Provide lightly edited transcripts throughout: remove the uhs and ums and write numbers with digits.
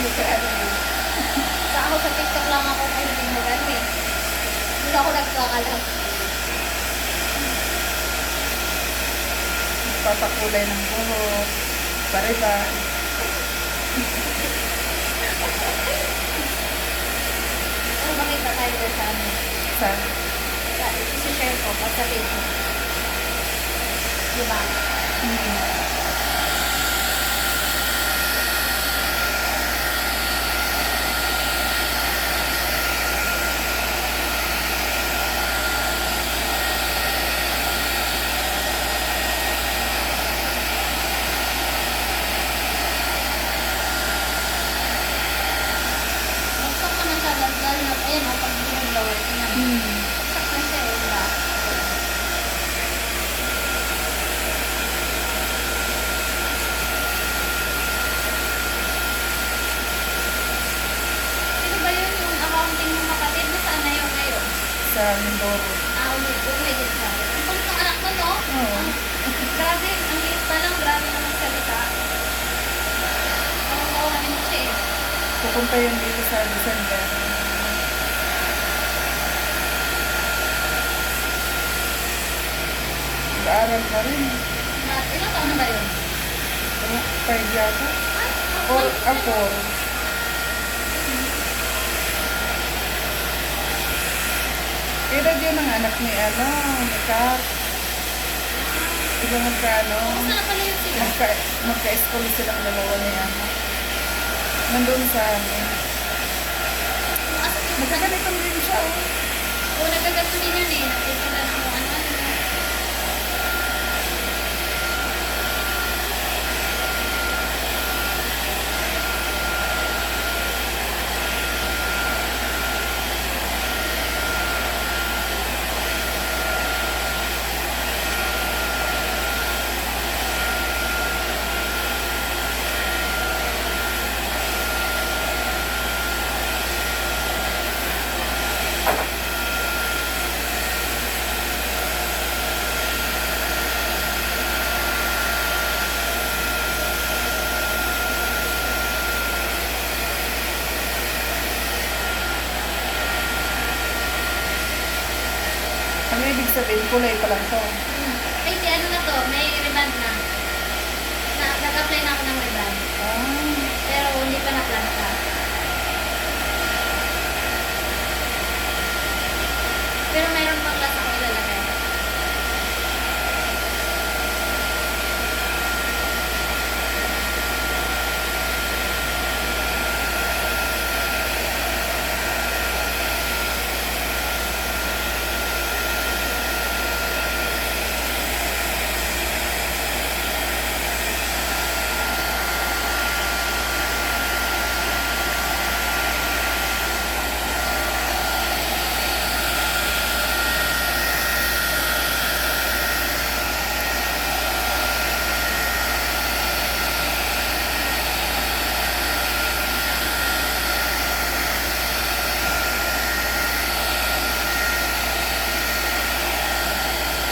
Ano yun. Sa ako sa TikTok lang ako mahilig mag-ano eh. Hindi ako nagkakalat. Papakulay ng buhok. Pare-ba. Ano makita tayo doon sa ano? Sa Sa isi-share ko pa sa Facebook. Diba? Bagsak naman siya. Lalo na, ayan o, pag blower, tingnan mo. Bagsak na siya eh, diba? Sino ba yun yung accounting mo kapatid? Nasaan na yun ngayon? sa Mindoro. Umigit siya. Ang kulit ng anak mo, no? Oo. Grabe, ang liit pa lang, grabe na magsalita. Kawawanin mo siya eh. Pupunta yun dito sa December. Nag-aaral pa rin. Ilang taon na ba yun? 5 yata. Ay, Or ay, 4. Edad yun ang anak ni ni Kat. Sila Kamusta na pala yun sila? magka-school silang dalawa ni Ana. Nandun sa amin. Asa yun? Nagkaganitong din siya. Oh. Oo, nagagato din yan eh. Nakikita na kung ano. Ano ibig sabihin? Kulay pa lang to. Ay, di ano na to, may reband na. Nag-apply na ako ng reband. Ah. Pero hindi pa na-planta. Pero mayroon pang class ako ilalagay.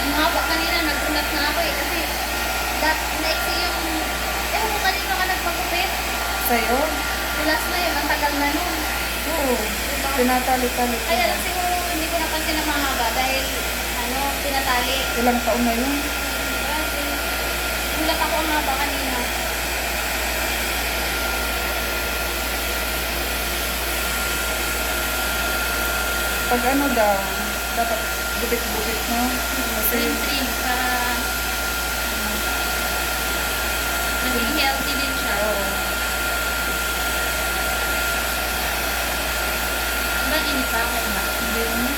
Ang haba kanina, nagulat na ako eh. Kasi, naiksi yung, ewan ko kanina ka nagpagupit. Sa'yo? Last na yun, ang tagal na nun. Oo. Tinatali-tali ko Kaya na. lang siguro hindi ko napansin na mahaba dahil, tinatali. Ilang taon na yun? Grabe. Gulat ako ang haba kanina. Pag ano daw, dapat gupit-gupit mo. Kasi Trim para, maging healthy din siya. oo. Diba, init pa ako na? Hindi mo.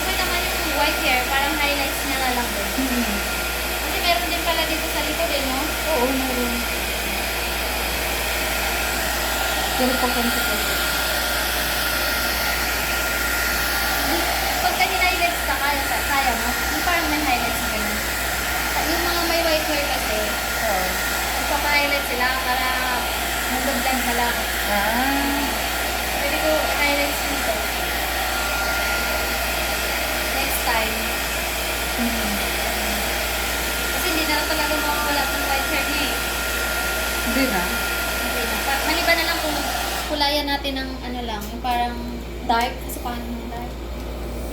Okay naman yung white hair, parang highlights niya na lang din. Kasi meron din pala dito sa likod eh, no? Oo, meron. Pero pag konti ko. Pagka highlights ka, kaya mo? Yung parang may highlights na ganun. Yung mga may white hair kasi, Oo. magpapa-highlight sila para mag-blend na lang. Ah. Pwede ko highlights dito. Next time. Hmm. Kasi hindi na talaga Okay na. Okay na. Maliban na lang kung kulayan natin ng ano lang, yung parang dark. Kasi paano yung dark?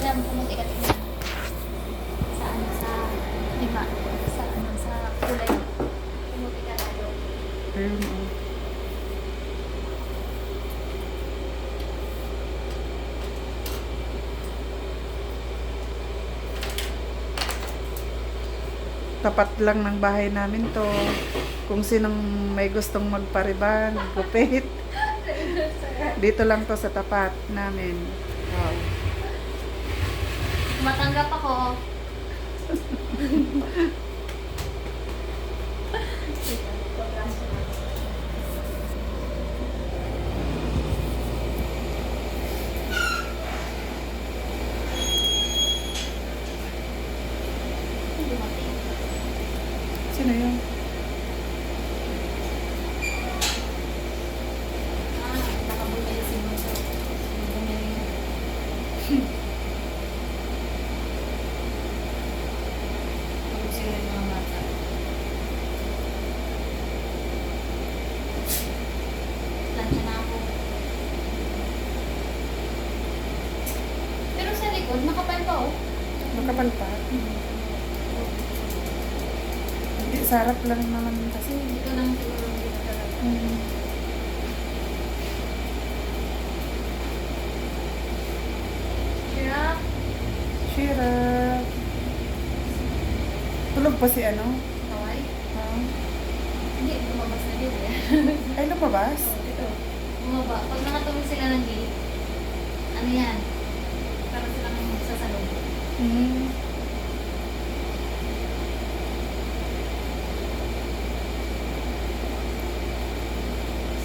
Kailangan mo pumunti ka tingnan. Sa ano, sa lima. Sa ano, sa kulay. Pumunti ka lalo. Ayun. Tapat lang ng bahay namin to. Kung sinong may gustong magpariban, gupit. Dito lang to sa tapat namin. Wow. Matanggap ako. Sino yun? Baka bumili si Bunso. Bumili. Pagod sila yung mga bata. Lansya na ako. Pero sa likod, makapal pa oh. Makapal pa. Hindi, sarap lang naman kasi. Dito lang siguro dito talaga. Hirap. Shira. Tulog pa si ano? Kaway? Ah. Hindi, lumabas na dito eh. Ay, lumabas? Ito. Bumaba. Pag nakatulog sila ng gate, ano yan? Parang silang sasalog. Hmm.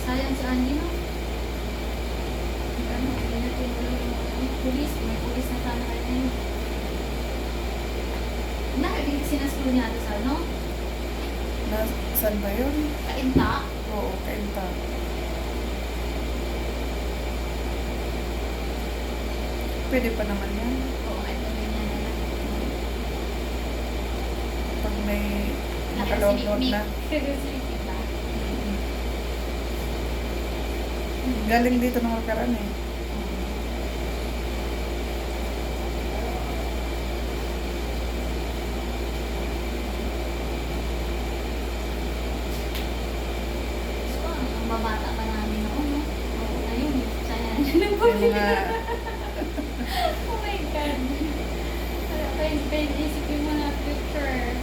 Sayang si Andy, no? Ano, hindi natin yung pulis. May pulis na sana kayo na yun. Nakagigit sinaslo niya ito sa ano? Saan ba yun? Kainta. Oo, kainta. Pwede pa naman yan. Oo, ito rin yan na lang. Pag may nakaload na. Nakasinikmik ba? Galing dito ng Alcaran eh. So, ang babata pa namin noon, no? Oo, ayun. Sayang. Yung mga Oh my God. Kaya isip yung mga future.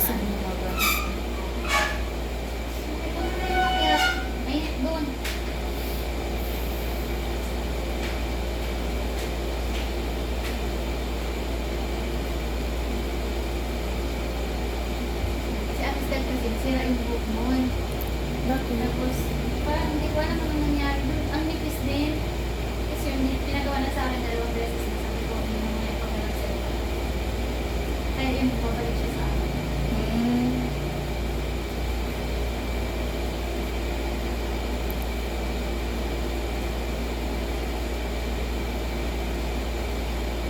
isang umaga. May doon. Si Amistel kasi sira yung buhok noon. Bakit? Tapos, parang hindi ko alam anong nangyari doon. Ang nipis din. Kasi yung pinagawa na sa akin 2 beses na sabi ko, hindi mo na ipagawa sa iba. Kaya yun, babalik siya sa akin. Hmm.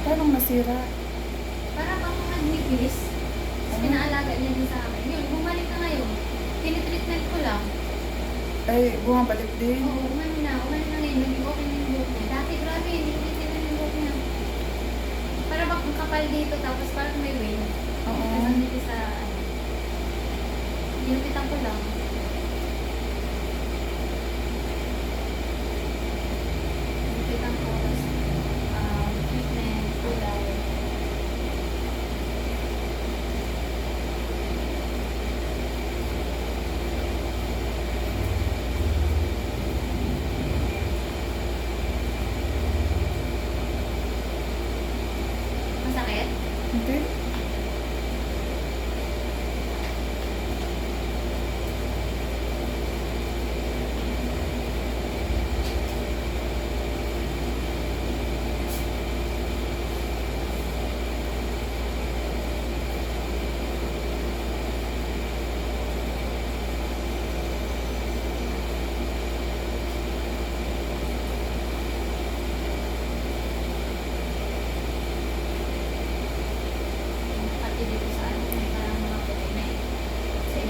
Paano nasira? Para bang nag-nipis. Tapos pinaalaga niya din sa akin. Yun, bumalik na ngayon. Tinitreatment ko lang. Ay, bumabalik din. Oo, umano na ngayon. Naging okay na yung buhok niya. Dati grabe, hindi ko tinitreatment yung buhok niya. Para bang ang kapal dito, tapos parang may wave. Oo. Tapos ang nipis sa ano. Ginupitan ko lang. Ginupitan ko. Tapos, treatment, kulay. Masakit? Hindi.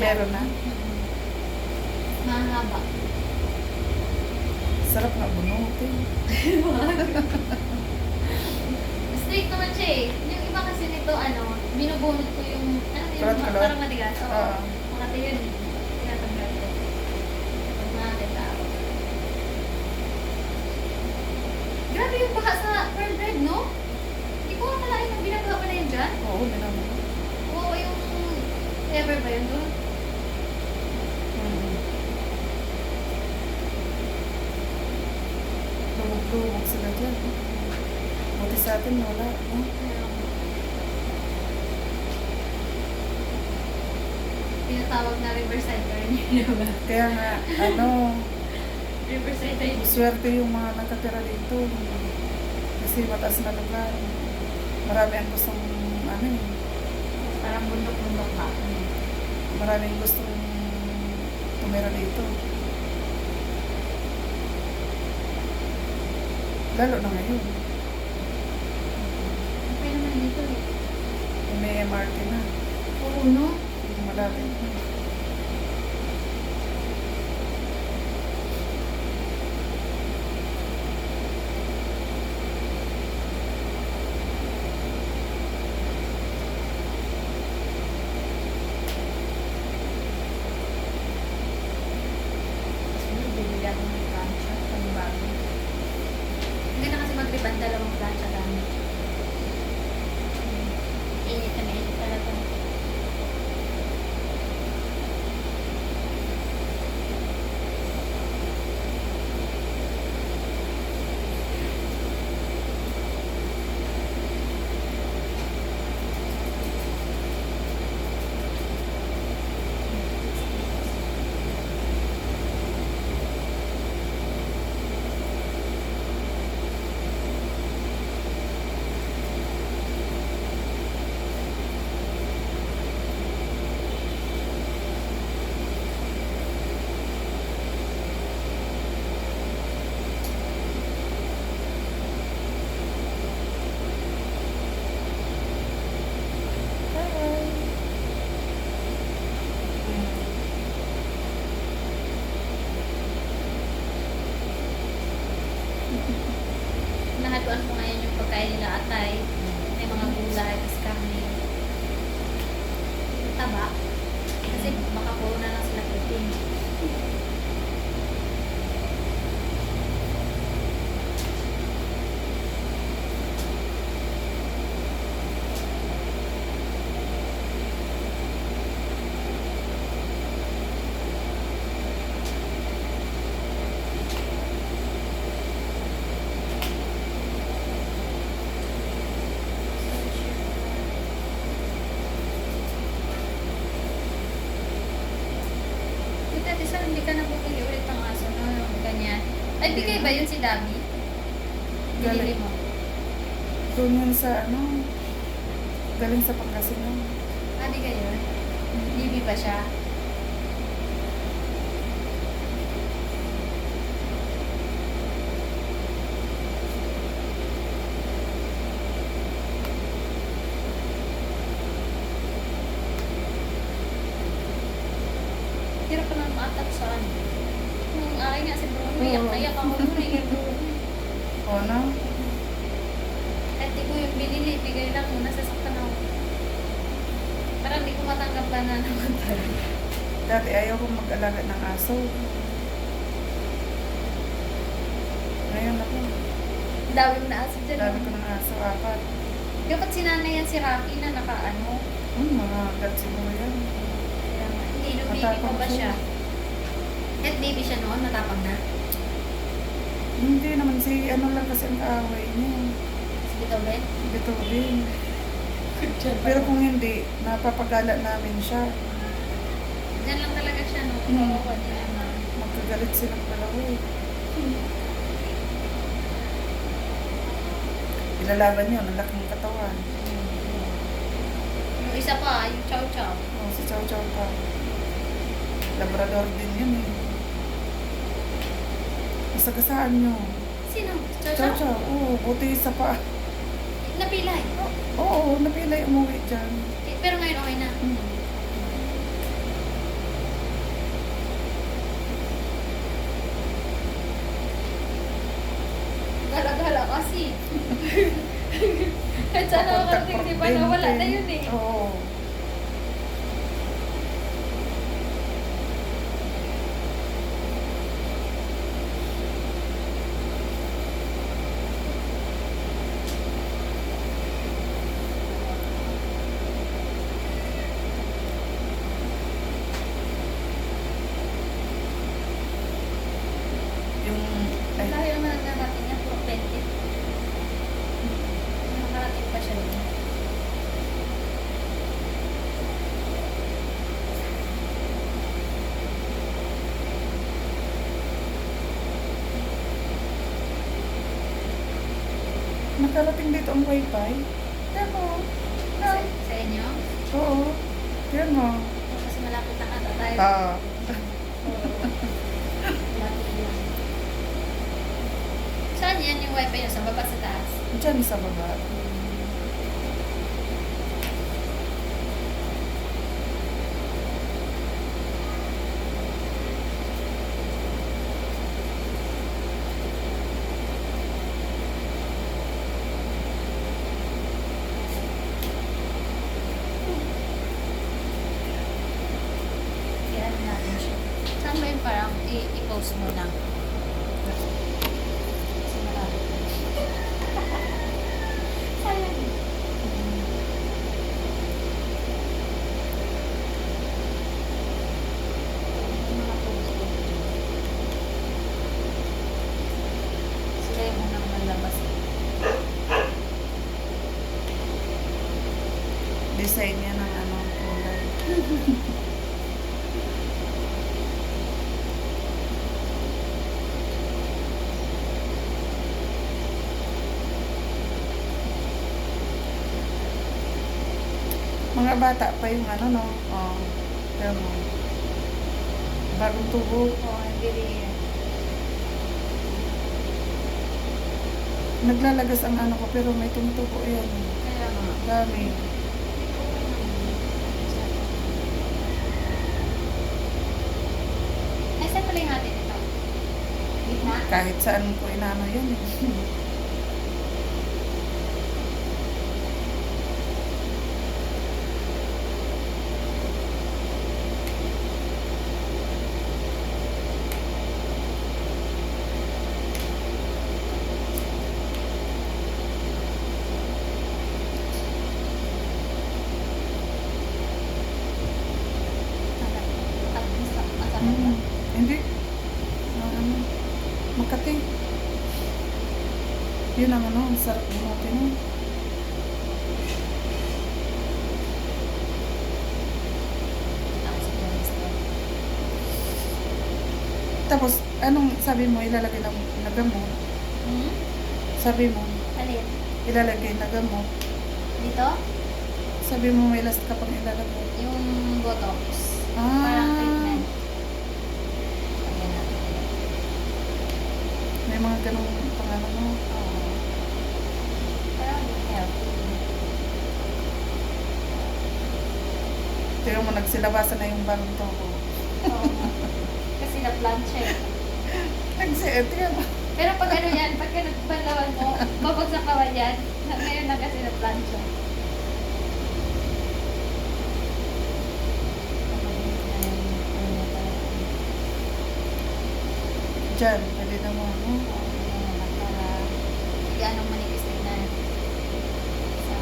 Meron na. Mahaba. Sarap na bunutin. Straight naman siya eh. Yung iba kasi nito, binubunot ko yung, Kulot-kulot. parang matigas. Oo. Oo. Makati yun eh. Tinatanggal ko. Pag nakakita ako. Grabe yung baka sa pearl bread, no? Hindi ko akalain na binagawa pa na yun dyan. Oo, minaman. Oo, yung ever ba yun doon? Lubog-lubog sila dyan. Buti sa atin, wala. No? Tinatawag na Riverside pa rin yun, ba? Kaya nga, Riverside ay swerte yung mga nakatira dito. Kasi mataas na lugar. Marami ang gustong, parang bundok-bundok pa. maraming gustong tumira dito. Lalo na ngayon. Okay naman dito eh. May MRT na. Oo, no? Malapit na. Bibili ako ng plancha. Panibago. Hindi na kasi mag-riban dalawang plancha gamit. Init na mainit talaga. Nahaluan ko ngayon yung pagkain nila atay. May mga gulay, tas kami. Taba. Kasi baka puro na lang sila protein. Dati sir, hindi ka na bumili ulit ng aso, no? Yung ganyan. Ay, bigay ba yun si Dabi? Binili mo? Doon yun sa galing sa Pangasinan. Ah, di kayo? Libi ba siya? Hirap pa naman maatak sa ano. Nung akin nga si Bruno, Oo. iyak ako doon eh. O na? At di ko yung binili, bigay lang muna sa saktan ako. Parang di ko matanggap ba na naman talaga. Dati ayaw kong mag-alaga ng aso. Ngayon ako, Dami mo na aso dyan. dami no? ko ng aso, 4. Dapat sinanay yan si Rocky na naka-ano. Mga agad siguro yan. Kaya nga, hindi, nung baby Matapang mo ba siya. siya? At baby siya noon, matapang na. Hindi naman si lang kasi ang kaaway niya. Sige daw, Ben. Bito din. Pero kung hindi, napapagala namin siya. Diyan lang talaga siya, no? Hmm. Kawawa nila na. Magkagalit silang dalawa eh. Ilalaban yun, ang laking katawan. Yung isa pa, yung chow chow. Oh, si Chow Chow pa. Labrador din yun eh. Masagasaan nyo. Sino? Chow Chow chow? Chow, oo, buti isa pa. Napilay. Oo, napilay umuwi dyan. Pero ngayon okay na. kasi. Kahit saan ako Papuntang karating, di ba? Nawala na yun eh. Oo. Yung, ay, Dahil naman ang narating niya, puro 20. Nakarating pa siya doon. nakarating dito ang wifi. Yan mo. Sa inyo? Oo. Yan mo. Kasi malapit na kata tayo. Ah. Malapit lang. Saan yan yung wifi niyo? Sa baba, sa taas? Diyan sa baba. Kailan natin siya. Saan ba yung parang i-post mo na? Kasi malapit na. Sayang. Yung mga post ko. Sila yung unang nalabas. Design niya ng ano, kulay. Mga bata pa yung ano, no? Oh. Pero, bagong tubo. Oo, hindi rin. Naglalagas ang ano ko, pero may tumutubo yan. Kaya nga. Dami. Ay, saan pala yung atin ito? Gitna? Kahit saan ko inano yan. Eh. At masarap Mm. ba? Hindi. Ano, Makati. Yun ang ano, ang sarap ng natin. No? Tapos ito yung gusto. Tapos, anong sabi mo, ilalagay ng nagamot? Hmm? Sabi mo, Alin? ilalagay nagamot. Dito? Sabi mo, may last ka pang ilalagay. Yung botox. Ah. Parang treatment. Ayan natin. May mga ganong pangalan mo. Oo. Parang healthy. Tignan mo, nagsilabasan na yung bagong tubo. Oo. Kasi na-plancha eh. Tignan mo. Pero pag ano yan, pagka nagbanlawan mo, babagsak naman yan. Ngayon na kasi na-plancha. Diyan, pwede na mo, ano? Para gaano manipis na sa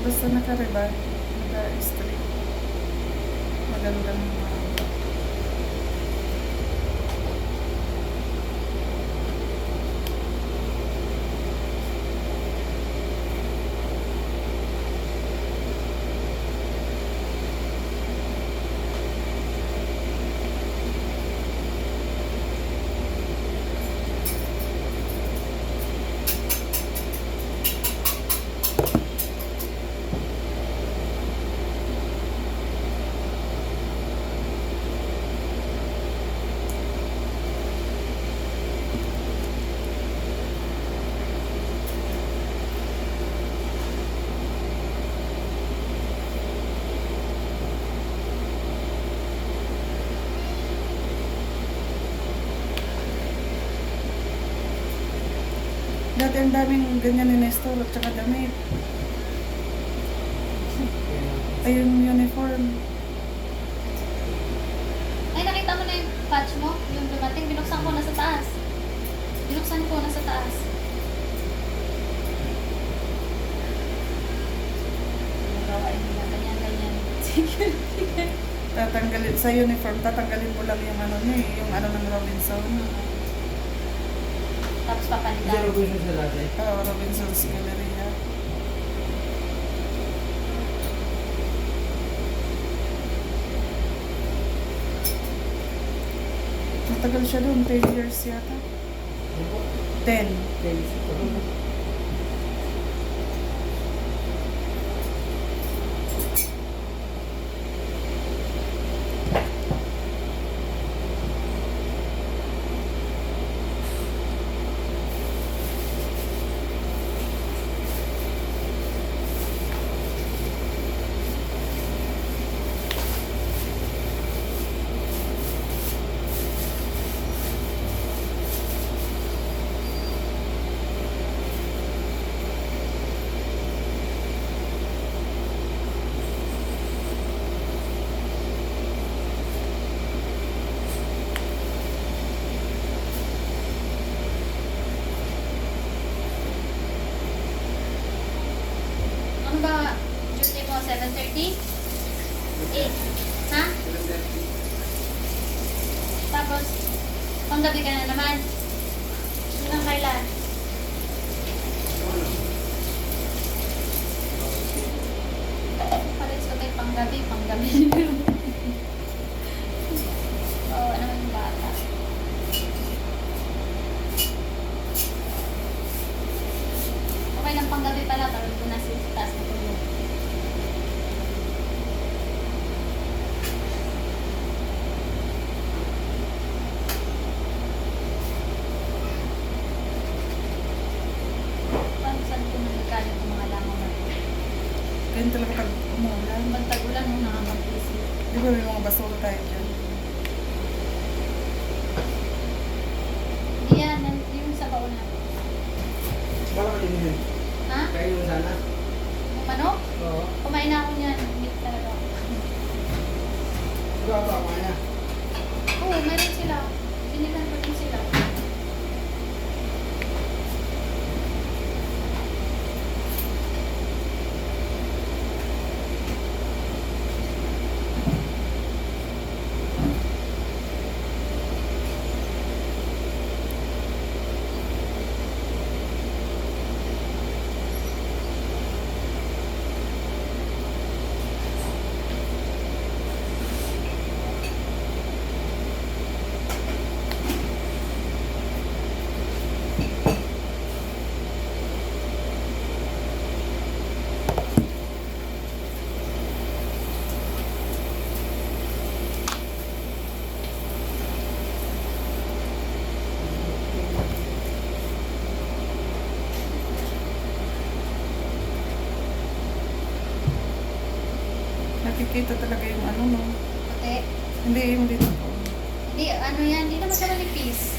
Basta naka-reban, naka-straight. Magandang dati ang daming ganyan ni Nestor at saka damit. Ay, yung uniform. Ay, nakita mo na yung patch mo? Yung dumating, binuksan ko nasa taas. Binuksan ko nasa taas. Gawain nila, ganyan. Sige. Tatanggalin sa uniform, tatanggalin mo lang yung ano niya, yung ano ng Robinson. Tapos Hindi papalitan. ko siya sa dati. Robinson's Galleria. Matagal siya doon, 10 years yata. Ano po? 10. Tennis. Ano ba duty mo? 7:30? 8? Ha? Tapos, panggabi ka na naman. Hanggang kailan? Pares ko tayo panggabi. Oo, ano yung bata? Okay lang panggabi pala, pero ko na sa taas na tulog. Paano saan ko nagkala itong mga langaw na ito? Ganyan talaga pag umulan. Pag tag-ulan, no, nakakapisi. Di ba may mga basura tayo dyan? Hindi yan, yung sa baon na. Baka din yun. Ha? Kain mo sana. Yung manok? Oo. Kumain na ako niyan. Meat talaga ako. Diba ba kaya? Oo, meron sila. Binilan ko din sila. Nakikita talaga yung ano, no? Puti. Hindi, yung dito po. Hindi, ano yan, hindi naman siya manipis.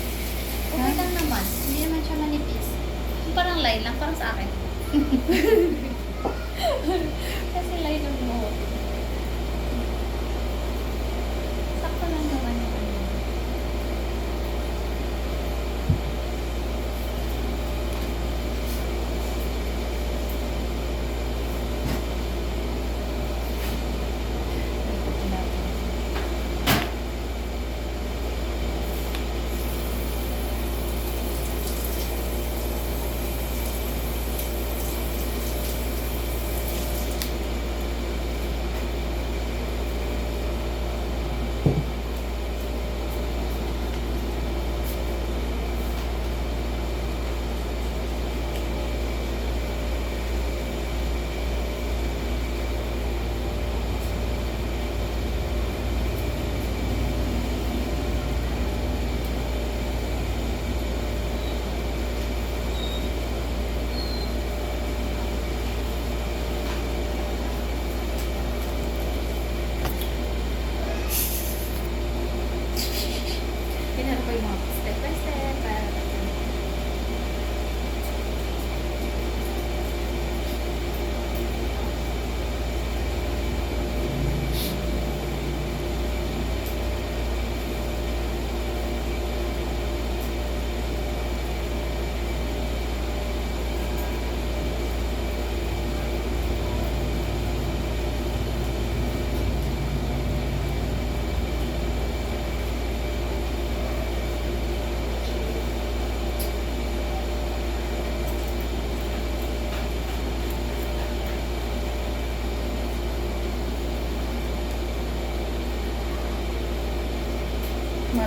Okay Ha? lang naman. Hindi naman siya manipis. Yung parang line lang, parang sa akin. Kasi line ng buhok. Sakto lang naman yung ano.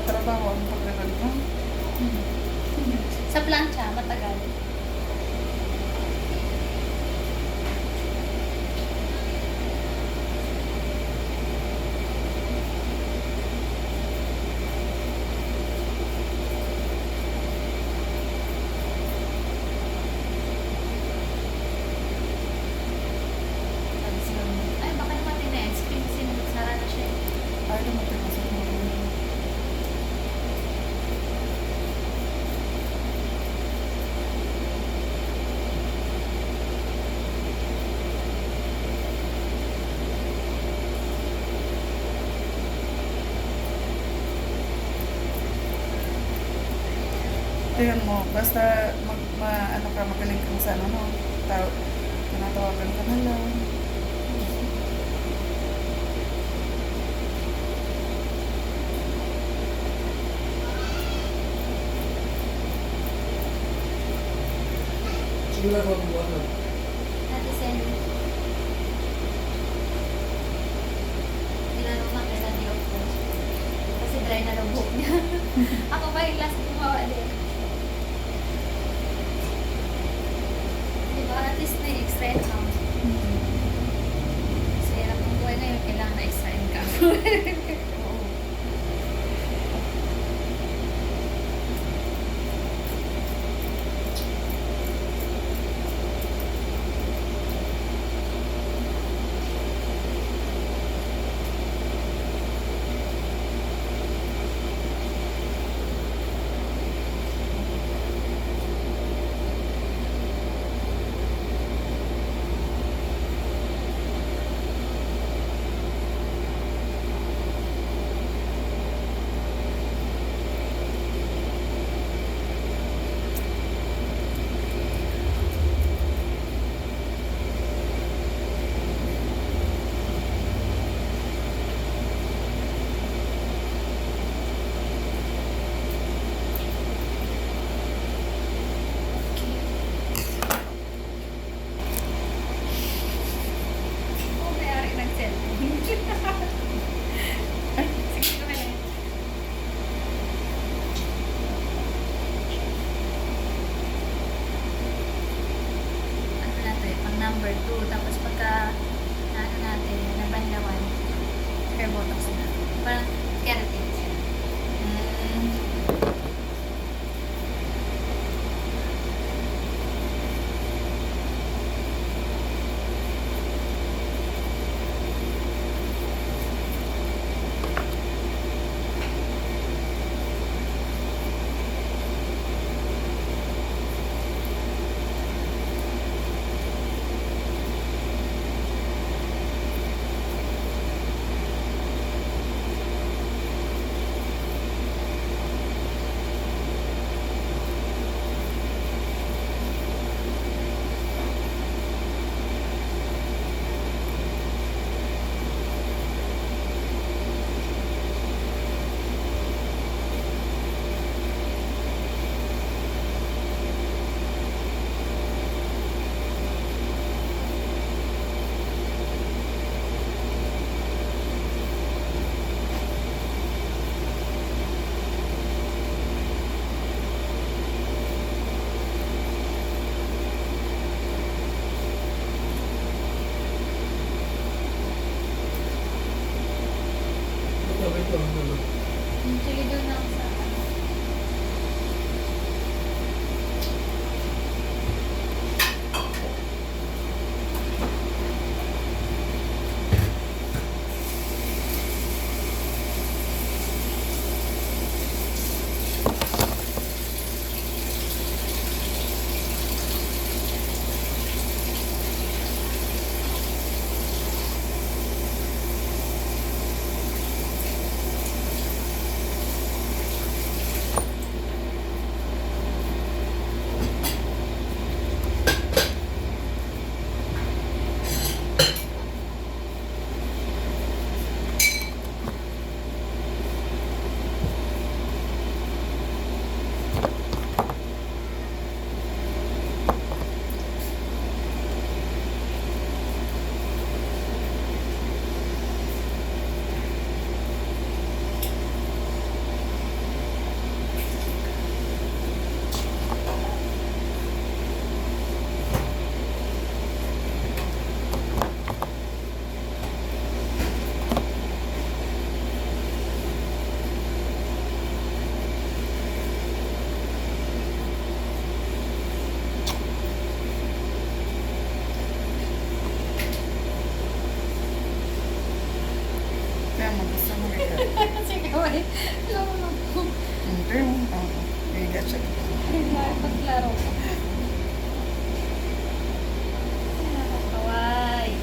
trabaho ang pagkakan mo. Sa plancha, matagal. Ay, baka naman din na ice cream kasi nagsara na siya. Ay, dumating na sa mga. Tingnan mo, basta ano ka, magaling kang sa ano, no? Tinatawagan ka na lang. Sige lang ako buwan lang. Dati send. Tinanong na kay Daddy of course. Kasi dry na ng buhok niya. Ako ba yung last gumawa din? Diba? At least may extra income. Sa hirap ng buhay ngayon, kailangan na extra income. Oo. Oh, may-ari ng cellphone. Sige, kami na. Ano na to eh, pang number 2. Tapos pagka, ano natin, nabandawan, hair botox na. Parang keratin siya. Kaya mo gusto mo bigat. Sige, wait. Lolo. Pero, oo. Bigat siya. Paglaro ko. Nakakaway.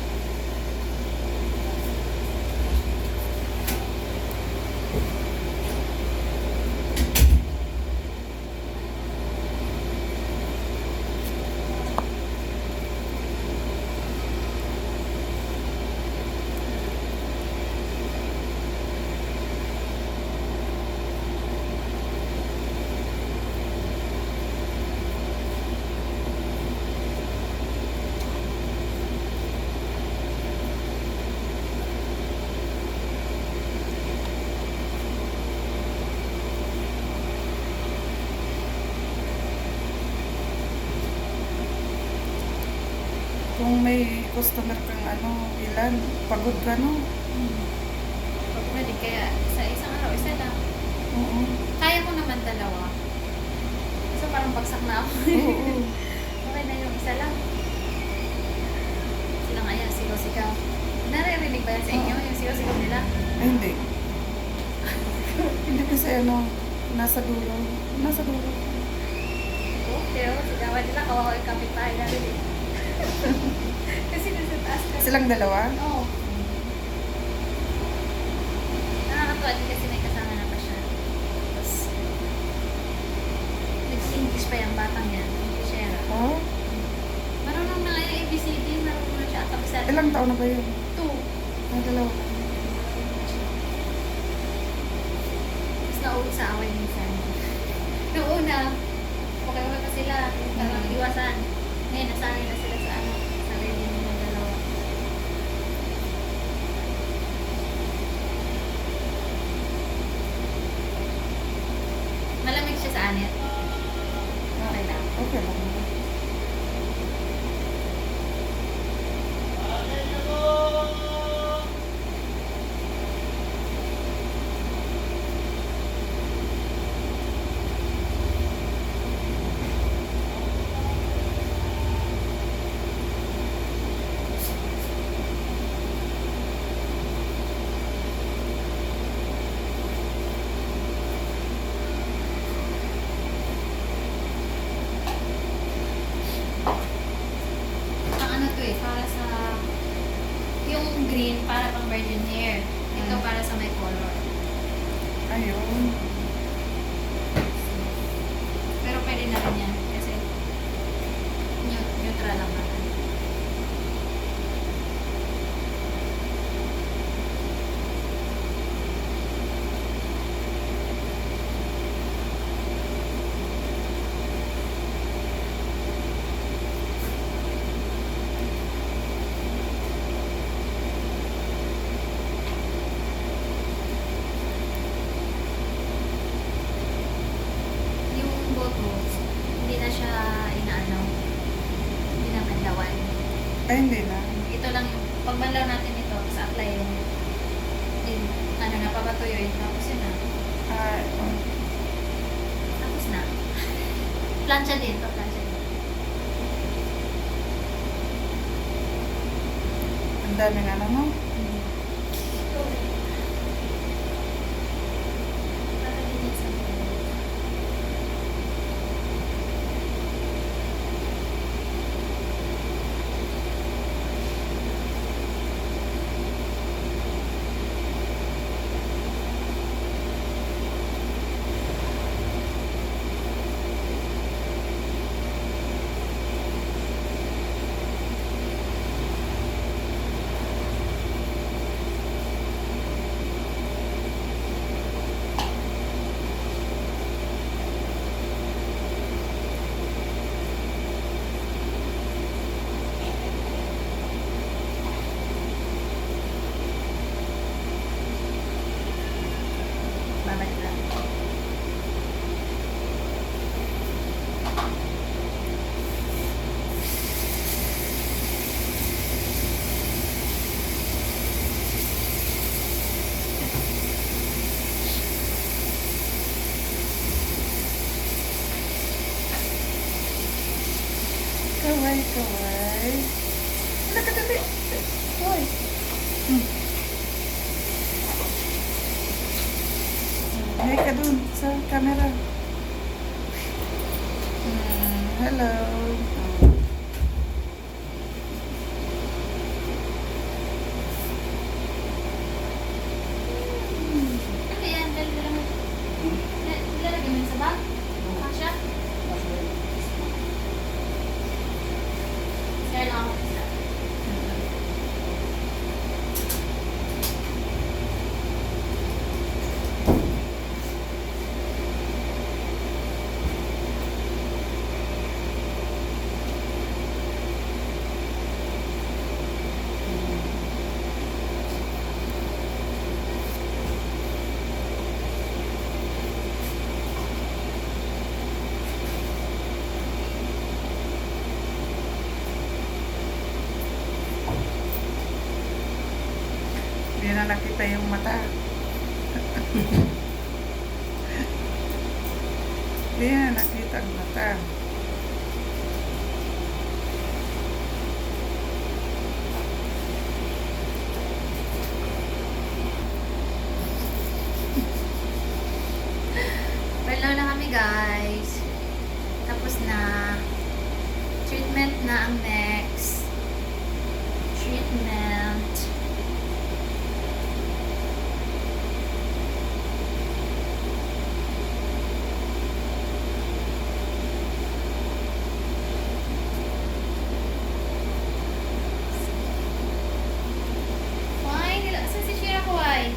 Kung may customer kang ilan, pagod ka, no? Pag pwede, kaya sa isang araw, isa lang. Oo. Kaya ko naman dalawa. So parang bagsak na ako. Oo. Okay na yung isa lang. Sila nga yan, sigaw-sigaw. Naririnig ba yan sa inyo, yung sigaw-sigaw nila? Ay, hindi. Hindi kasi nasa dulo. Nasa dulo. Oo, pero sigawan nila, kawawa yung kapitbahay namin eh. Kasi nasa taas ka. Silang dalawa? Oo. Nakakatuwa din kasi may kasama na pa siya. Tapos, nag-English pa yung batang yan. Englishera. Oh? Marunong na nga yung ABCD, marunong na siya. Tapos sa Ilang taon na ba yun? 2. Ang dalawa. Tapos nauwi sa away minsan. Noong una, okay pa sila. Parang iwasan. Ngayon, nasanay na sila sa sarili nila dalawa. Malamig siya sa anit. Okay lang. Okay lang. Ang ano to eh, para sa yung green para pang virgin hair. Ito para sa may color. Ayun. Pero pwede na rin yan kasi neutral lang naman. Yung bottles, hindi na siya inaano, hindi na manlawan. Ay, hindi na. Ito lang yung, pagbanlaw natin ito, sa apply yung, napapatuyo yun, tapos yun na. Ah, oh. Tapos na. Plancha din, plancha din. Ang daming mo. Para din yan sa mga. Babalik lang. Kaway, kaway. Wala ka dali. Hoy. Hi ka dun sa camera. Hello. Ano yan? Dala mo. Lalagyan mo yun sa bag? Kasha? Kaya lang ako isa. Hindi na nakita yung mata. Hindi na nakita ang mata. Well, na kami guys. Tapos na. Treatment na ang next. Treatment. Why? Saan si Shira ko ay?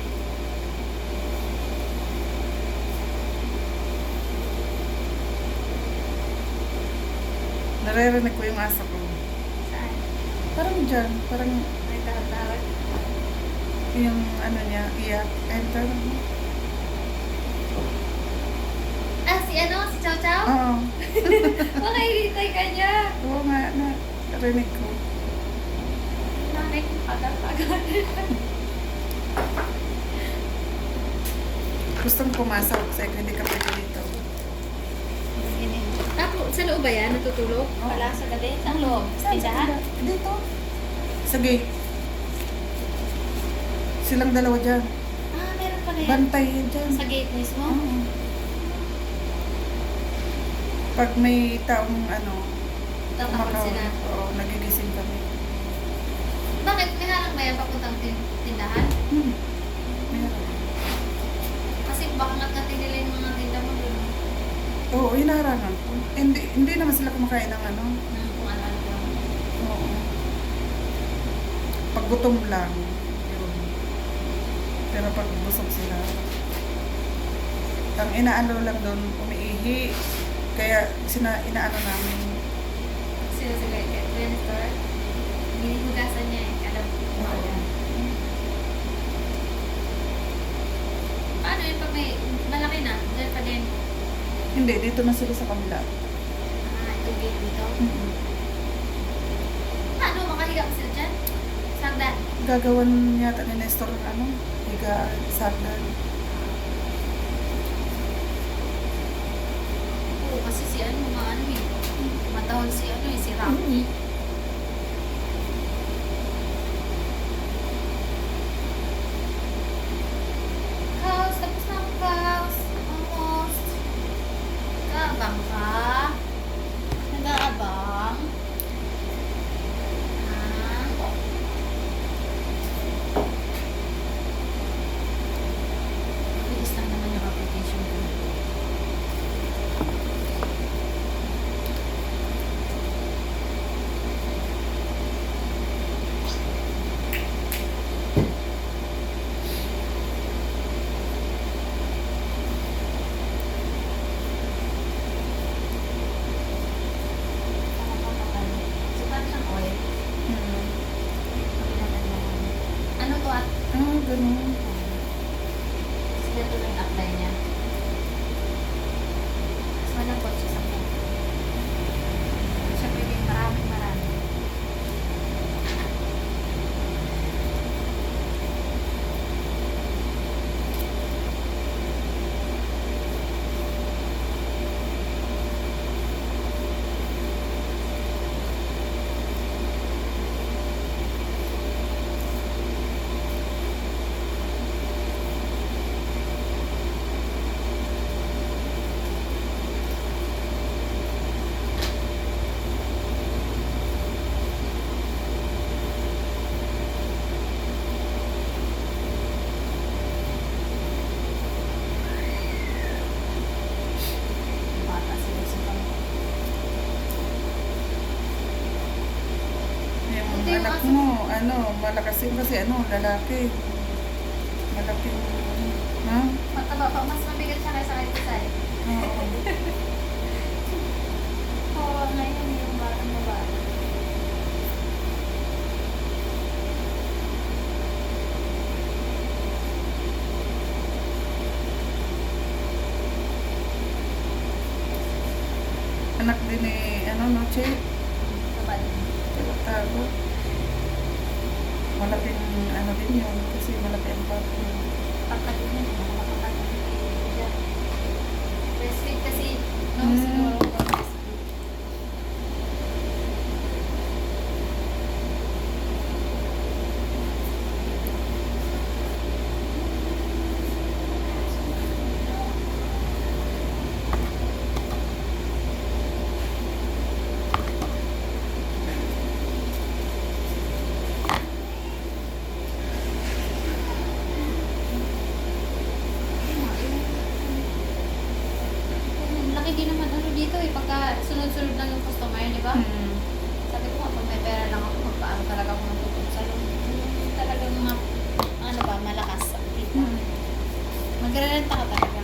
Naririnig ko yung asa ko. Saan? Parang dyan. Parang May tawag-tawag. yung ano niya, iyak. Enter. Ah, si ano? Si Chow Chow? Oo. Makailitay ka niya. Oo nga, narinig ko. Nanay kong pagal-pagal. Gustong pumasok. Sabi ko, hindi ka pwede dito. Tapos, sa loob ba yan? Natutulog? Wala sa gabi? Sa loob? Sa tindahan? Dito. Sa gate. Silang dalawa dyan. Ah, meron pa na yan. Bantay yun dyan. Sa gate mismo? Oo. Pag may taong ano, Tatakot sila. Oo, nagigising kami. Bakit? May harang ba yan papuntang tindahan? Meron. Kasi baka nagkatin nila yung mga tinda mo doon. Oo, inaharangan ko. Hindi naman sila kumakain ng ano. Nang kung ano-ano lang. Oo. Pag gutom lang, yun. Pero pag busog sila, ang inaano lang doon, umiihi. Kaya inaano namin. Sila sa Gwen store. Hinihugasan niya eh. Alam ko. Oo. Paano yun pag may malaki na? Diyan pa din. Hindi, dito na sila sa kabila. Ah, ito gate dito. Paano? Makahiga pa sila dyan? Sagdan. Gagawan yata ni Nestor ng ano, higa sardan. Oo, kasi si ano, mga ano eh. Matahon si ano eh, si Rocky. Kaos, tapos na ako, Kaos. Almost. Nag-aabang ka? Nag-aabang? Ah. Bilis lang naman yung application ko. So, paano siyang oil? Ano to at? Ah, ganun. Sila to lang apply niya. Mas malambot siya sa buhok. Siya pwedeng marami. ano, malakas yun kasi ano, lalaki. Malaki. Ha? Mataba pa, mas mabigat siya kaysa kay Tisay. Oo. Oo, ngayon yung batang babae. Anak din ni, ano, no, Che? Sabad. Tago. Malaking, ano din yun, kasi malaki ang bato. Pagkatunin, makakapagkatunin. Breastfeed kasi, no, Mm. siguro ko breastfeed. Laki din naman ano dito eh, pagka sunod-sunod lang yung customer, di ba? Hmm. Sabi ko nga, pag may pera lang ako, magpaano talaga ako ng tutong salon. Yung talagang ano ba, malakas sa kita. Hmm. Magre-renta ka talaga.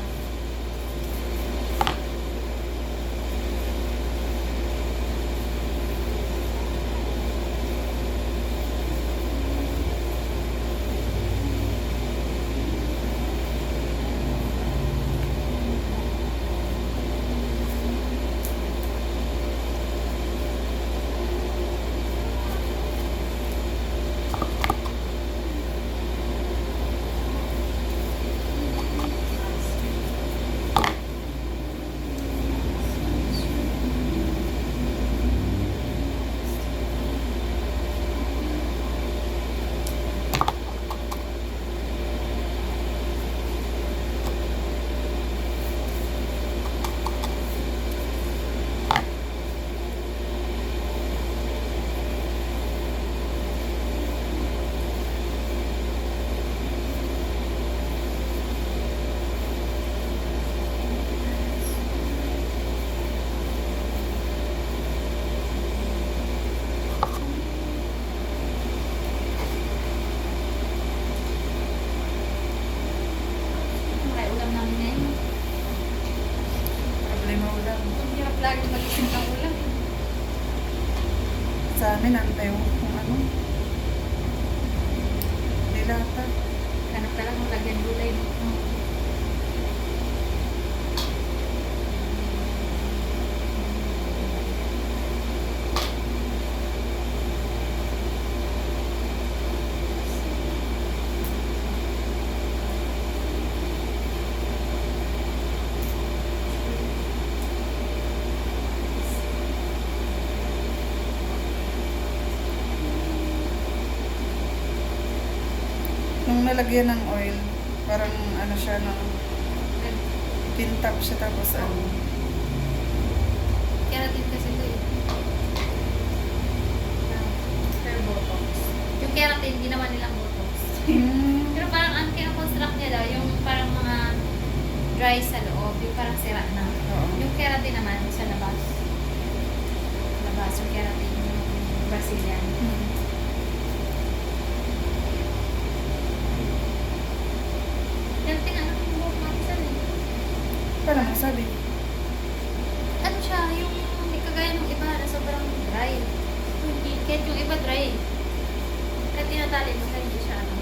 May ulam namin ngayon. Problema ulam. Ang hirap lagi magising ng ulam. Sa amin, antay ko kung ano. Dilata. Hanap ka lang, lagyan gulay. No? Nung nalagyan ng oil, parang ano siya, no, tintap siya tapos ano. Keratin kasi ito eh. Hair botox. Yung keratin, ginawa nilang botox. Hmm. Pero parang ang kinakonstruct niya daw, yung parang mga dry sa loob, yung parang sira na. Oo. Yung keratin naman sa labas. Labas, yung keratin yung Brazilian. Hmm. Keratin ano yung buhok natin eh. Parang masabi. Ano siya, yung hindi kagaya ng iba na sobrang dry. Hindi, kahit yung iba dry. Kahit tinatali mo siya, hindi siya ano.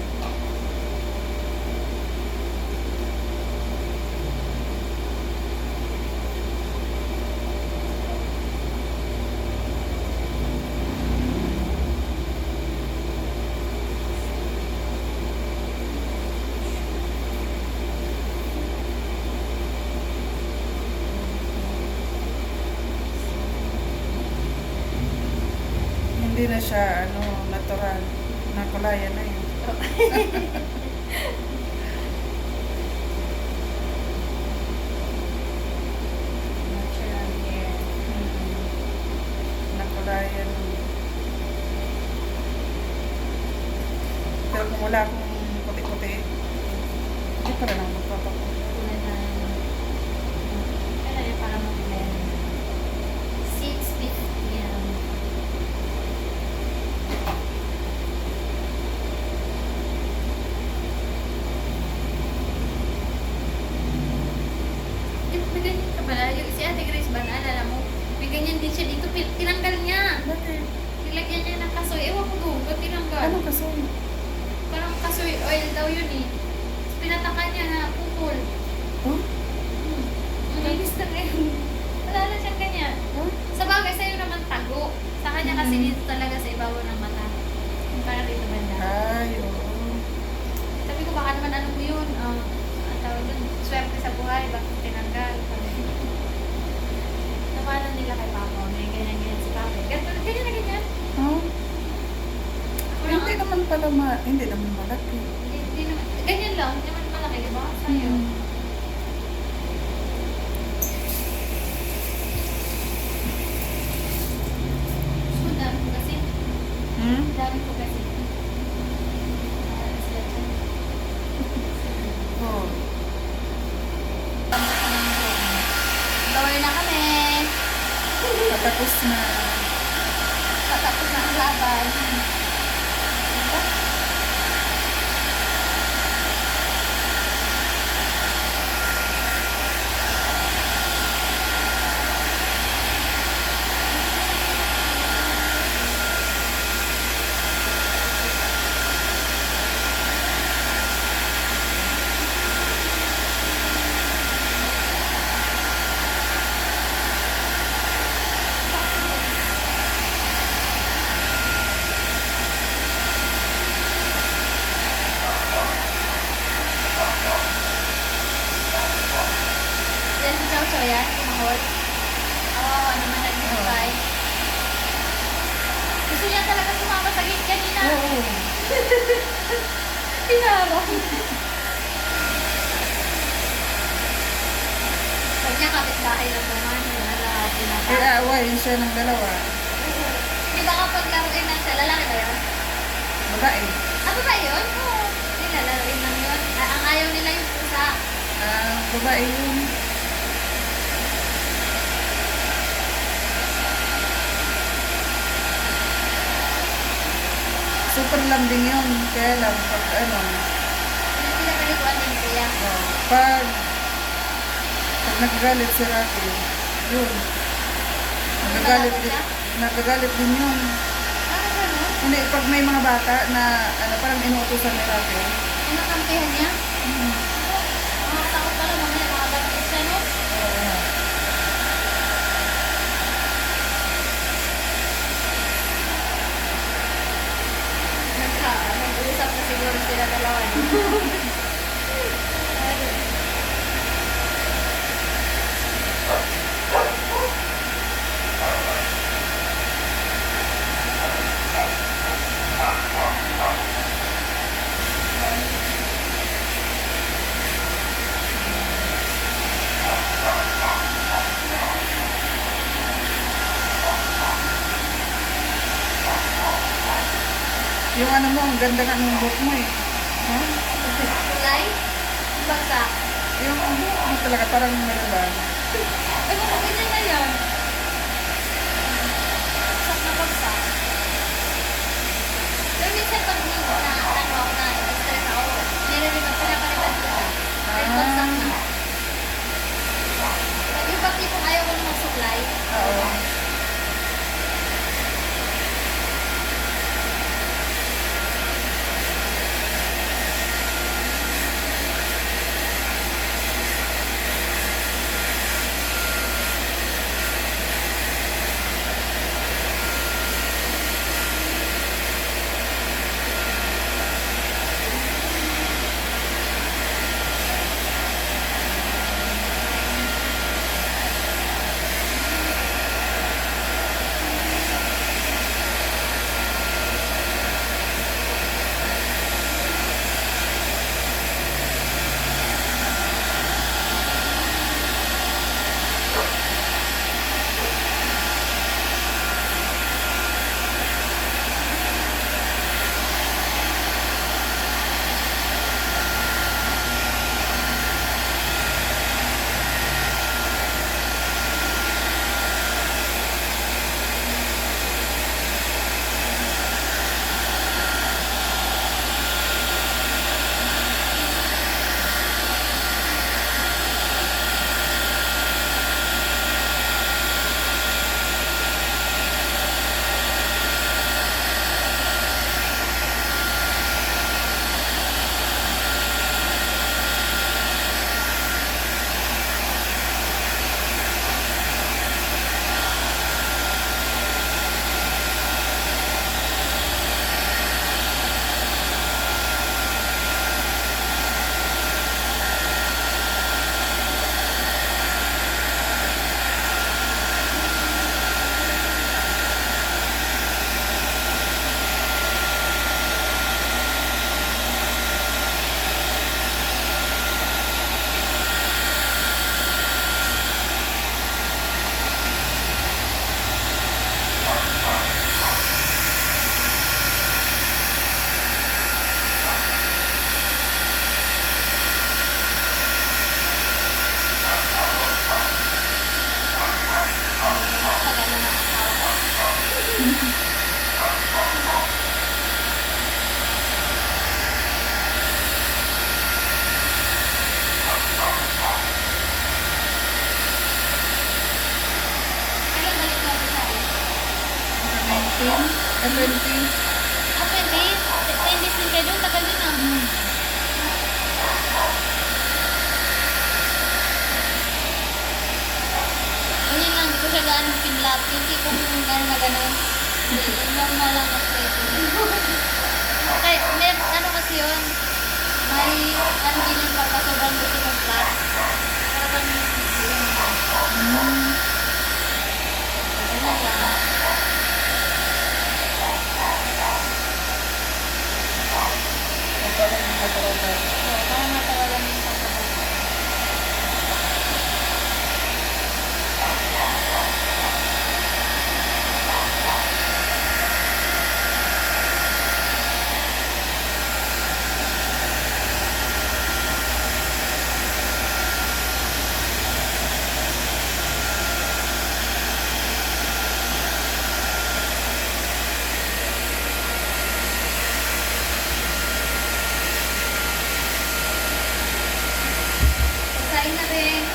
Hindi na siya, ano, natural. Nakulayan na yun. Natural hair. Nakulayan. Pero kung wala akong puti-puti, hindi pa rin ako magpapakulo. Tulad na, kailan yung parang mag-blend? 650 yan. din siya dito, tinanggal niya. Bakit? Nilagyan niya ng kasoy. Ewan ko doon, ba't tinanggal? Ano kasi? Parang kasoy oil daw yun eh. Pinatakan niya na pupul. Oh? Malinis na ngayon. Wala na siyang ganyan. Oh? Sa bagay, sa'yo naman tago. Sa kanya kasi dito talaga sa ibabaw ng mata. Yung parang dito banda. Ay, oo. Sabi ko, baka naman ano mo yun. Ang tawag dun, swerte sa buhay, bakit tinanggal? Napanan nila kay Papa. May ganyan-ganyan si Papa. Ganyan na ganyan. Oh? Ako Hindi lang, naman pala hindi naman malaki. hindi naman. Ganyan lang, hindi naman malaki, di ba? Sa'yo. So, dami ko kasi. Hmm? Dami ko kasi. Oh. Gawin na kami. Patapos na. Patapos na ang laban. Yan si Chow Chow yan, kumahol. Kawawa naman na yung bye. Gusto niya talaga sumama sa gate kanina. Oo. Pinarong. Sabi niya kapit-bahay lang naman. Yun na lang, pinaka. Kaya awayin siya ng dalawa. Di ba kapag laruin lang siya, lalaki ba yun? Babae. Ano ba yun? Oo. Hindi, lalaruin lang yun. Ang ayaw nila yung pusa. Babae yun. Super lambing yun. Kaya lang, pag ano, Hindi pinapaliguan din kuya. pag nagagalit si Rocky, yun. Nagagalit din yun. Ah, gano'n? Hindi, pag may mga bata na ano, parang inuutusan ni Rocky. Ano kampihan niya? Mga takot pala mamaya, mga batis siya, no? Oo. Nag-uusap na siguro sila dalawa. Yung ano mo, ang ganda nga ng buhok mo eh. Ha? Kulay? Bagsak. Yung ano talaga, parang malaban. Ay, mga ganyan na yan. Bagsak na bagsak. Pero minsan pag stress ako, nire-remove, pinapalitan ko siya. Kahit bagsak na. Yung pag tipong ayaw ko na mag-supply, Oo. ano na gano'n. Normal lang na sweating. Okay, may ano kasi yun. May ano din yung pagka sobrang gusto ng flat. Para bang ganun lang. Oo, para matawalan yung pagkakal. Kain na rin.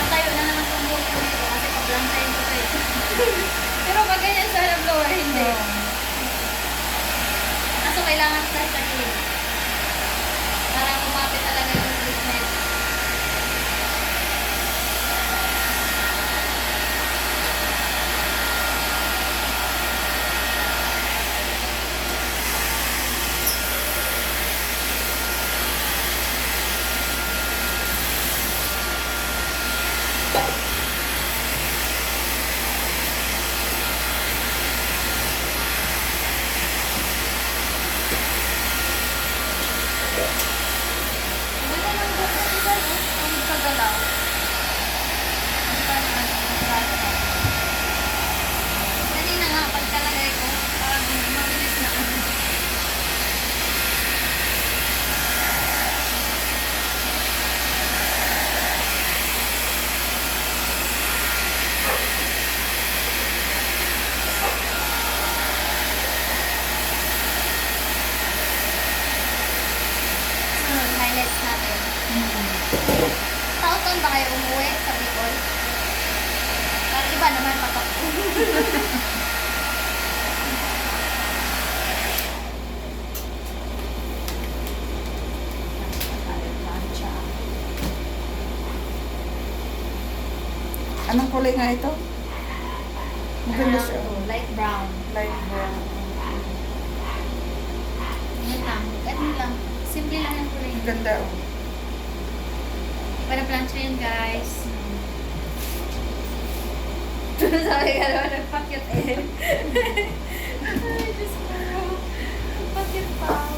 Patayo na naman itong buhok ko nito kasi pablantayin ko kayo. Pero pag ganyan sa blower, hindi. Kaso kailangan sa sakit. Para kumapit talaga yung treatment. Ganda ng buhok ko diba, no? Ang kagalaw. Ang parang ano, rasa. Kanina nga, pagkalagay ko, parang mabilis na ano. Sunod, highlights natin. Taon ba kayo umuwi sa Bicol? Para iba naman patakbo. Anong kulay nga ito? Maganda siya. Light brown. Light brown. Yan lang. Ganun lang. Simple lang yung kulay. Ang ganda oh. Para plancha yun, guys. Sabi ka naman, nagpakyat eh. Ay, Diyos ko. Nagpakyat pa.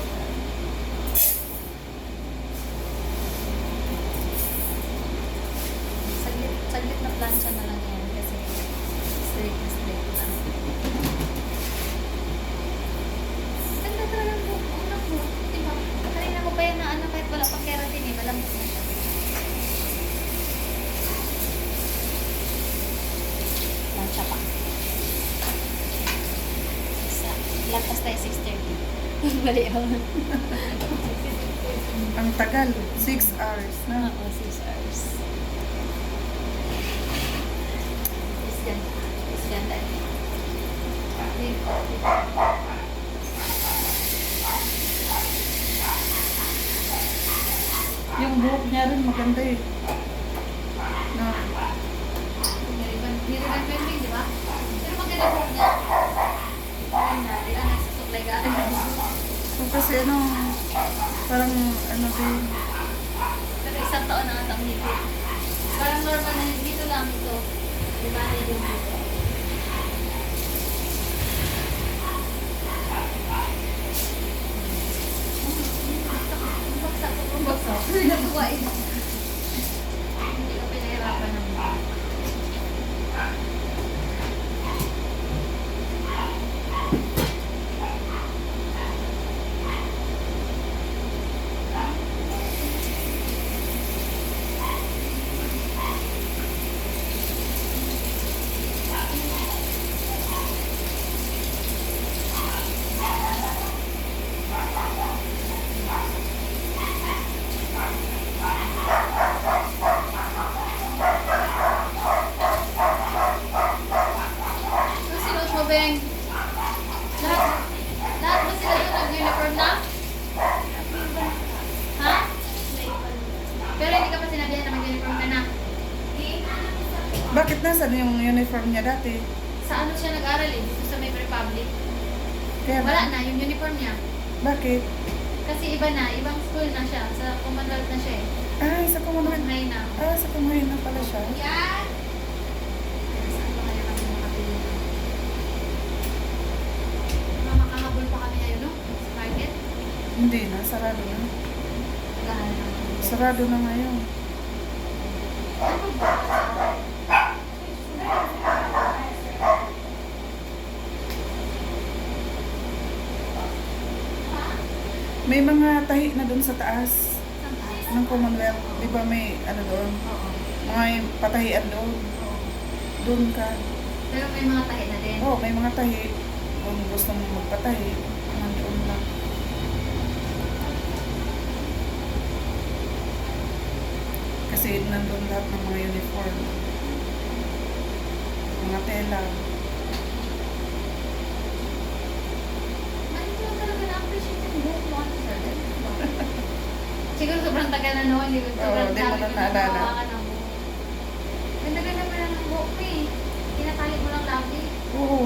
Saglit na plancha na lang yan kasi straight lang. Ganda talaga ang buhok ko. Anak mo, diba? Kanina ko pa yan na ano kahit wala pang keratin eh. Malamig na siya. Plancha pa. Lagpas tayo 6:30. Bali ako. Ang tagal. 6 hours na. Oo, 6 hours. Is ganda. Is ganda. Yung buhok niya rin maganda eh. No. Niriban trending, di ba? Pero maganda po niya. Ayun na, di na nagsusuklay ka. So, kasi ano, parang ano din. Pero isang taon na atang dito. Parang normal na dito lang ito. Di ba? Dito dito. Baksak. Nagkuha eh. Hindi ka pinahirapan ng mga. nasaan yung uniform niya dati? Sa ano siya nag-aral eh, dito sa May Republic. Kaya Wala na, yung uniform niya. Bakit? Kasi iba na, ibang school na siya. Sa Commonwealth na siya eh. Ay, sa Commonwealth. May na. Ah, sa Commonwealth na pala siya. Yan! Saan ba kaya kami makapili? Makahabol pa kami ngayon, no? Sa market. Hindi na, sarado na. Nagahan na kami. Sarado na ngayon. Ano ba? May mga tahi na doon sa taas Saan tayo? ng Commonwealth. Di ba may ano doon? Oo. Mga patahian doon. Oo. Doon ka. Pero may mga tahi na din. Oo, may mga tahi. Kung gusto mo magpatahi, nandoon lang. Kasi nandun lahat ng mga uniform. Mga tela. Ano ko lang talaga na-appreciate yung buhok mo ano sir? Siguro sobrang tagal na noon. Sobrang di mo dami na ko naalala. nahawakan ng buhok. Ganda-ganda pa lang ng buhok mo eh. Tinatali mo lang lagi. Oo.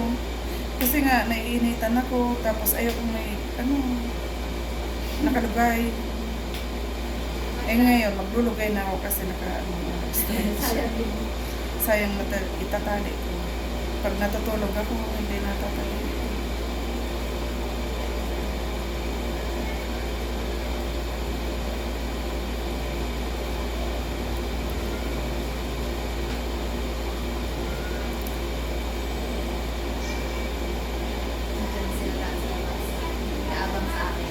Kasi nga, naiinitan ako. Tapos ayoko may, nakalugay. Eh ngayon, maglulugay na ako kasi naka-stretch. Sayang din. Sayang itatali ko. Pag natutulog ako, hindi natatali. Nandiyan sila lahat sa labas. Kaabang sa akin.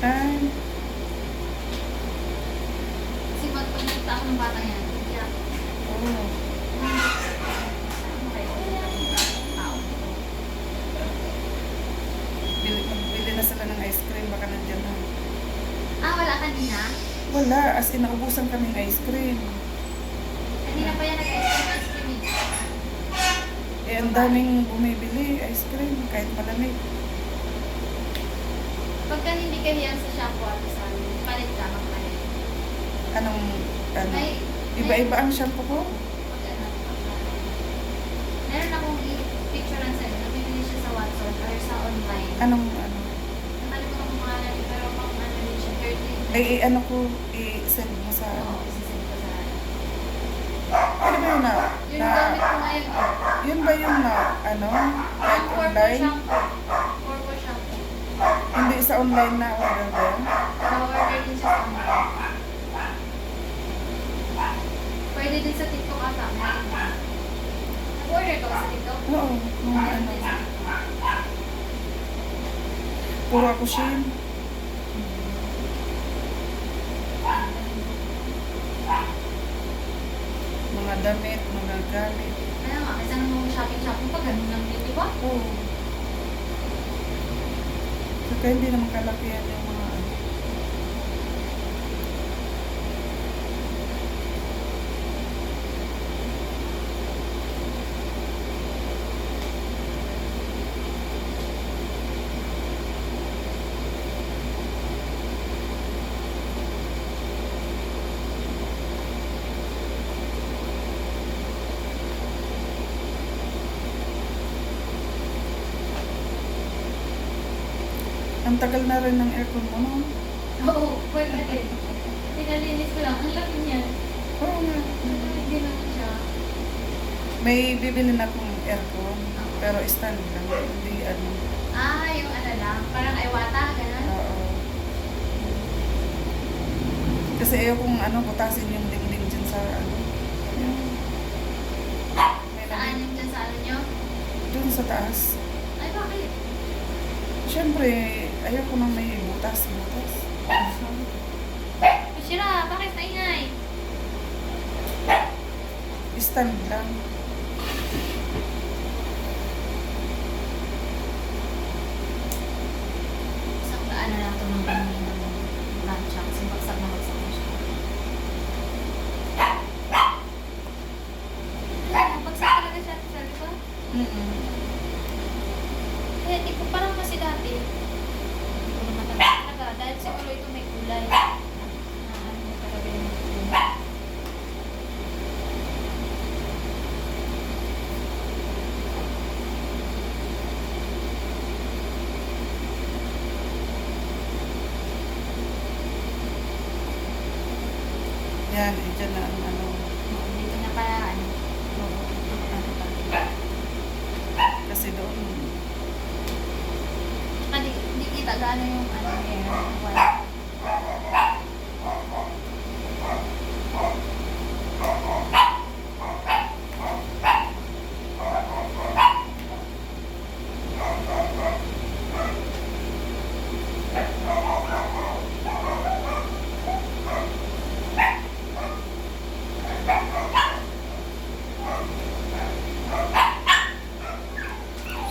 Ay, Kasi pag nakita ako ng bata yan, iyak. oo. Ano kayo? Tao. Magbili na sila ng ice cream, baka nandyan na. Ah, wala kanina? Wala, as in, naubusan kaming ice cream. Kanina pa yan nag-ice cream eh. Eh, ang daming bumibili ice cream, kahit malamig. Pagka hindi ka hiyan sa shampoo at sa palit ka, magpalit. Anong, May, iba-iba ang shampoo ko? Meron akong i-picturean sa'yo. Nabibili siya sa Watson or sa online. Anong, Nakalimutan ko mga natin, pero pang ano din siya, 30. ay, i-send mo sa, Oo, isisend ko sa ano ba yun na, Yung gamit ko ngayon. yun ba yung na, kahit Ang online? Purple shampoo. Hindi sa online na order ba yun? Na-order din siya sa online. Pwede din sa TikTok ata. Nag-order ka ba sa TikTok? Oo, mga Meron din sa TikTok. puro ako Shein. Mga damit, mga gamit. Kaya nga, kaysa nang shopping-shopping pa, ganun lang din, di ba? Oo. Saka hindi naman kalakihan yung mga ang tagal na rin ng aircon mo, no? Oo, pwede din. Pinalinis ko lang. Ang laki niya. Oo nga. Hindi naman siya. May bibili na akong aircon, pero stand lang, hindi ano. Ah, yung ano lang. Parang Iwata, gano'n. Oo. Kasi ayaw kong butasin yung dingding dyan sa Yung, may Saan lamig. yung dyan sa ano nyo? Dun sa taas. Ay, bakit? Siyempre, ayaw ko nang may butas-butas. Kushira, bakit naingay? Stand lang. Isang daan na lang ito ng kanina ng plancha kasi bagsak na bagsak na siya. Ay, bagsak talaga siya, sabi ko. Eh, di ko parang kasi dati. Hindi ko naman talaga. Dahil siguro ito may kulay. Na ano mo talaga yung kulay. Yan, dyan na ang ano. Dito na kaya, ano. Kasi doon, Hindi kita gaano yung ano, hair. Wala.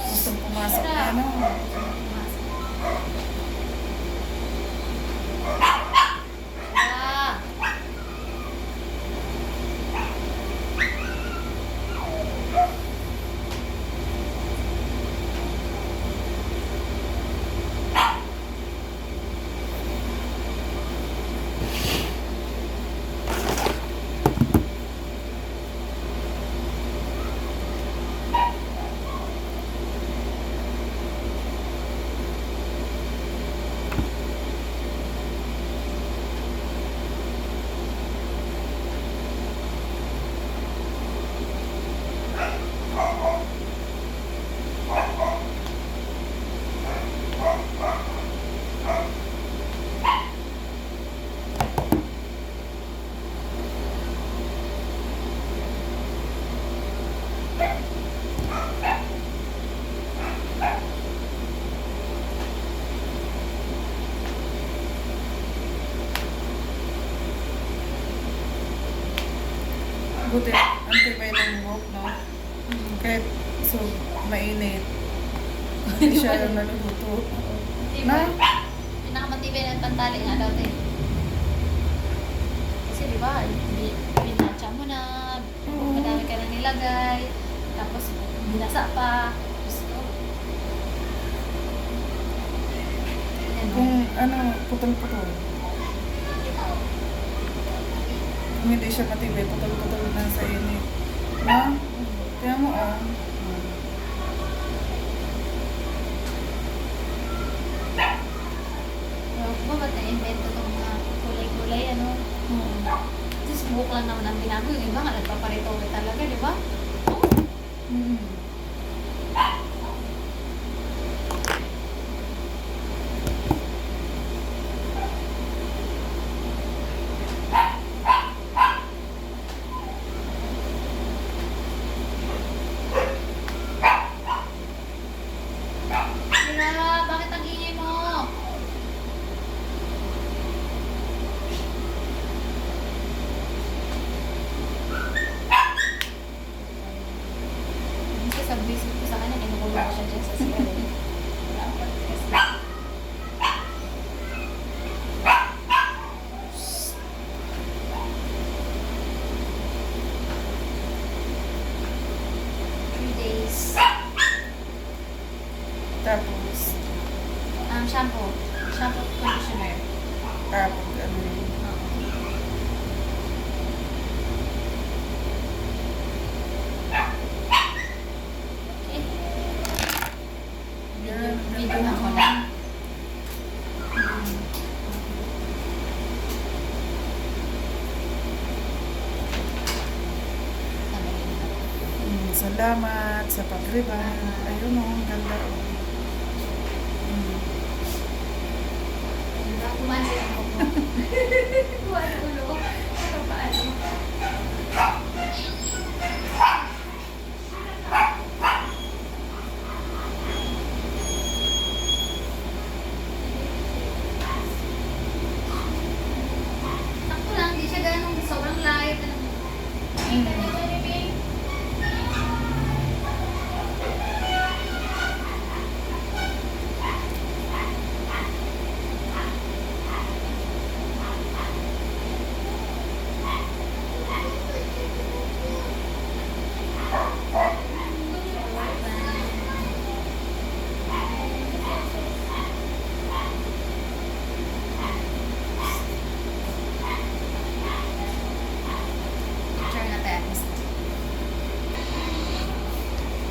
gustong pumasok na ano. Ah! Buti, antibay ng buhok, no? Kahit so, mainit. Hindi siya yung naluluto. Na? Pinakamatibay ng pantali nga daw din. Kasi di ba, binatsa mo na, Oo. madami ka na nilagay, tapos binasa pa. Gusto. Yan, no? Kung ano, putol-putol. Kung hindi siya matibay, putol-putol na sa init. Na? Kaya mo, ah. Ba, ba't na-invento itong mga kulay-kulay, ano? Just buhok lang naman ang binago. Yung iba nga, nagpaparito talaga, di ba? Hmm. Mira, bakit ang ingay mo? Kasi sa visit ko sa kanya, kinukulo ko siya dyan sa CR. Wala akong podcast. Few days. Tapos, Shampoo. Shampoo conditioner. tapos, ano yun. Okay. Yan, Video na ako ganda na. mo. Salamat sa pag-riban. Ayun o, ang ganda o. Kumano yung ako. Kumano ulo ko. Paano?